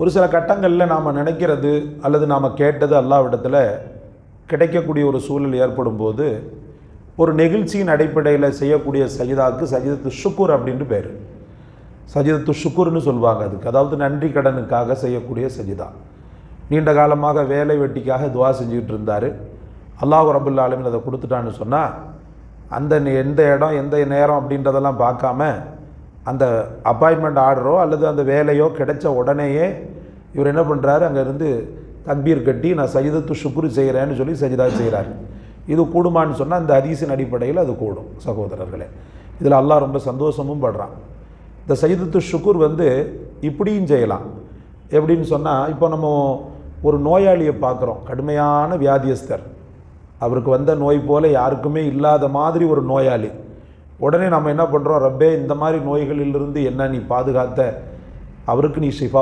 ஒரு சில கட்டங்களில் நாம் நினைக்கிறது அல்லது நாம் கேட்டது அல்லாஹ்விடத்தில் கிடைக்கக்கூடிய ஒரு சூழல் ஏற்படும் போது ஒரு நெகிழ்ச்சியின் அடிப்படையில் செய்யக்கூடிய சஜிதாவுக்கு சஜிதத்து ஷுக்கூர் அப்படின்ட்டு பேர். சஜிதத்து ஷுக்கூர்னு சொல்லுவாங்க அதுக்கு. அதாவது நன்றி கடனுக்காக செய்யக்கூடிய சஜிதா. நீண்ட காலமாக வேலை வெட்டிக்காக துவா செஞ்சுக்கிட்டு இருந்தார். அல்லாஹ் ரப்புல் ஆலமீன் அதை கொடுத்துட்டான்னு சொன்னால் அந்த எந்த இடம் எந்த நேரம் அப்படின்றதெல்லாம் பார்க்காம அந்த அப்பாயின்மெண்ட் ஆர்டரோ அல்லது அந்த வேலையோ கிடைச்ச உடனேயே இவர் என்ன பண்ணுறாரு, அங்கேருந்து தக்பீர் கட்டி நான் சஜிதத்து ஷுக்குரு செய்கிறேன்னு சொல்லி சஜிதா செய்கிறார். இது கூடுமான்னு சொன்னால் அந்த ஹதீஸின் அடிப்படையில் அது கூடும் சகோதரர்களே. இதில் அல்லாஹ் ரொம்ப சந்தோஷமும் படுறான். இந்த சஜிதத்து ஷுக்குர் இப்படியும் செய்யலாம். எப்படின்னு சொன்னால், இப்போ நம்ம ஒரு நோயாளியை பார்க்குறோம், கடுமையான வியாதியஸ்தர், அவருக்கு வந்த நோய் போல் யாருக்குமே இல்லாத மாதிரி ஒரு நோயாளி. உடனே நம்ம என்ன பண்ணுறோம், ரப்பே இந்த மாதிரி நோய்களிலிருந்து என்ன நீ பாதுகாத்த, அவருக்கு நீ ஷிஃபா